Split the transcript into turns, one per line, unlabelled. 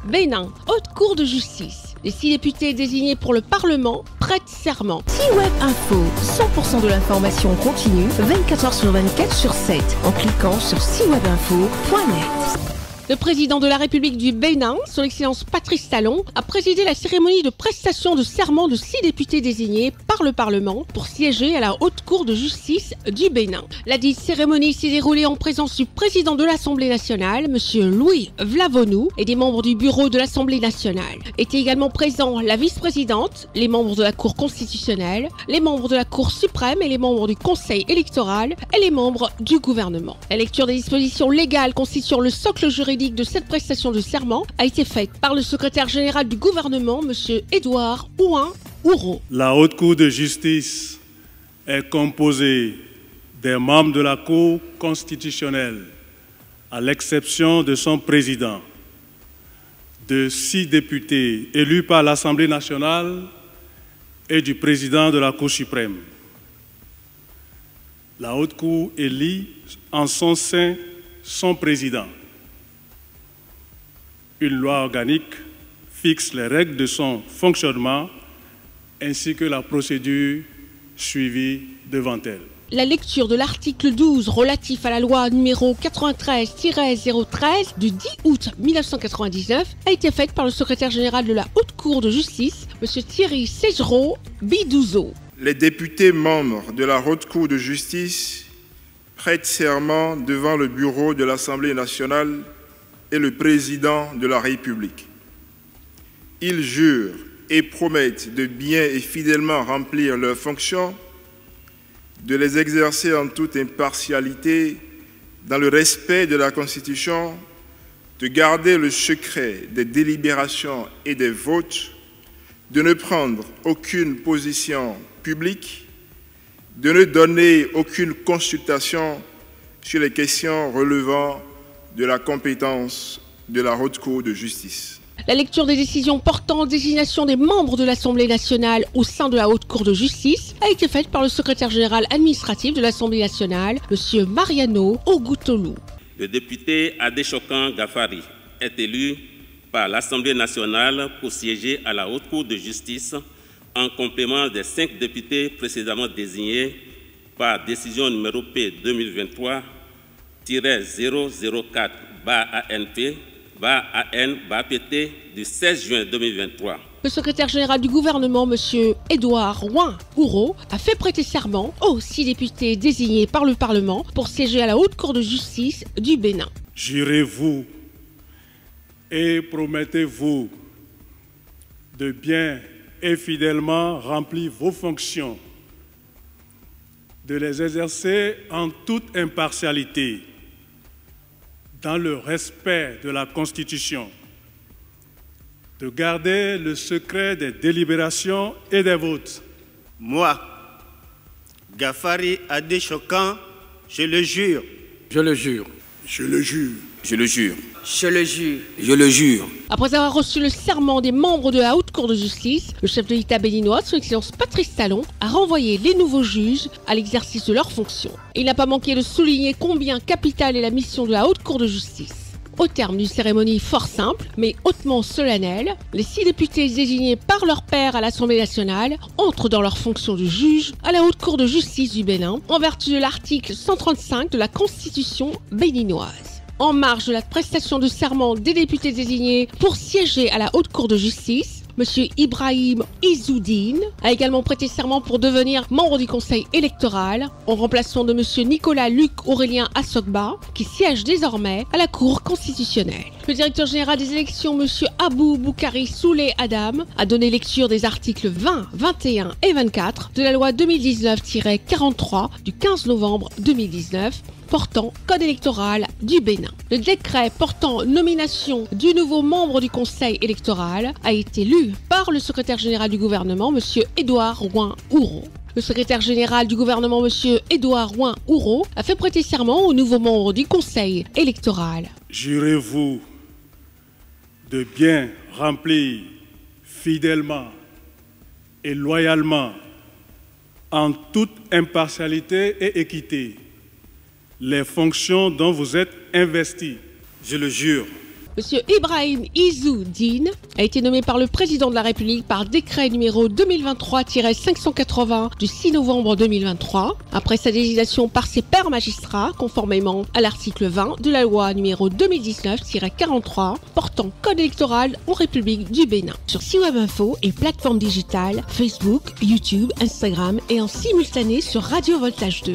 Bénin, Haute Cour de justice. Les 6 députés désignés pour le Parlement prêtent serment.
C-Web Info, 100% de l'information continue, 24 h sur 24 sur 7, en cliquant sur cwebinfo.net.
Le président de la République du Bénin, son Excellence Patrice Talon, a présidé la cérémonie de prestation de serment de 6 députés désignés par le Parlement pour siéger à la Haute Cour de justice du Bénin. La dite cérémonie s'est déroulée en présence du président de l'Assemblée nationale, M. Louis Vlavonou, et des membres du bureau de l'Assemblée nationale. Étaient également présents la vice-présidente, les membres de la Cour constitutionnelle, les membres de la Cour suprême et les membres du Conseil électoral et les membres du gouvernement. La lecture des dispositions légales constituant le socle juridique de cette prestation de serment a été faite par le secrétaire général du gouvernement, M. Édouard Ouin-Ouro.
La Haute Cour de justice est composée des membres de la Cour constitutionnelle, à l'exception de son président, de 6 députés élus par l'Assemblée nationale et du président de la Cour suprême. La Haute Cour élit en son sein son président. Une loi organique fixe les règles de son fonctionnement ainsi que la procédure suivie devant elle.
La lecture de l'article 12 relatif à la loi numéro 93-013 du 10 août 1999 a été faite par le secrétaire général de la Haute Cour de justice, M. Thierry Segereau Bidouzo.
Les députés membres de la Haute Cour de justice prêtent serment devant le bureau de l'Assemblée nationale et le président de la République. Ils jurent et promettent de bien et fidèlement remplir leurs fonctions, de les exercer en toute impartialité, dans le respect de la Constitution, de garder le secret des délibérations et des votes, de ne prendre aucune position publique, de ne donner aucune consultation sur les questions relevant de la compétence de la Haute Cour de justice.
La lecture des décisions portant désignation des membres de l'Assemblée nationale au sein de la Haute Cour de justice a été faite par le secrétaire général administratif de l'Assemblée nationale, M. Mariano Ogoutolou.
Le député Adéchokan Gafari est élu par l'Assemblée nationale pour siéger à la Haute Cour de justice en complément des 5 députés précédemment désignés par décision numéro P 2023-004-ANP-AN-PT du 16 juin 2023.
Le secrétaire général du gouvernement, M. Édouard Ouin-Ouro, a fait prêter serment aux 6 députés désignés par le Parlement pour siéger à la Haute Cour de justice du Bénin.
Jurez-vous et promettez-vous de bien et fidèlement remplir vos fonctions, de les exercer en toute impartialité, dans le respect de la Constitution, de garder le secret des délibérations et des votes.
Moi, Gafari Adéchokan, je le jure.
Je le jure.
Je le jure.
Je le jure.
Je le jure.
Je le jure.
Après avoir reçu le serment des membres de la Haute Cour de justice, le chef de l'État béninois, son Excellence Patrice Talon, a renvoyé les nouveaux juges à l'exercice de leurs fonctions. Il n'a pas manqué de souligner combien capitale est la mission de la Haute Cour de justice. Au terme d'une cérémonie fort simple, mais hautement solennelle, les 6 députés désignés par leur père à l'Assemblée nationale entrent dans leur fonction de juge à la Haute Cour de justice du Bénin, en vertu de l'article 135 de la Constitution béninoise. En marge de la prestation de serment des députés désignés pour siéger à la Haute Cour de justice, M. Ibrahim Izoudine a également prêté serment pour devenir membre du Conseil électoral, en remplacement de M. Nicolas Luc Aurélien Assogba, qui siège désormais à la Cour constitutionnelle. Le directeur général des élections, M. Abou Boukari Souley Adam, a donné lecture des articles 20, 21 et 24 de la loi 2019-43 du 15 novembre 2019, portant Code électoral du Bénin. Le décret portant nomination du nouveau membre du Conseil électoral a été lu par le secrétaire général du gouvernement, M. Édouard Ouin-Ouro. Le secrétaire général du gouvernement, M. Édouard Ouin-Ouro, a fait prêter serment aux nouveaux membres du Conseil électoral.
Jurez-vous de bien remplir fidèlement et loyalement, en toute impartialité et équité, les fonctions dont vous êtes investis.
Je le jure.
Monsieur Ibrahim Izzoudine a été nommé par le président de la République par décret numéro 2023-580 du 6 novembre 2023, après sa désignation par ses pairs magistrats, conformément à l'article 20 de la loi numéro 2019-43 portant code électoral en République du Bénin. Sur CIWeb Info et plateformes digitales, Facebook, YouTube, Instagram et en simultané sur Radio Voltage 2.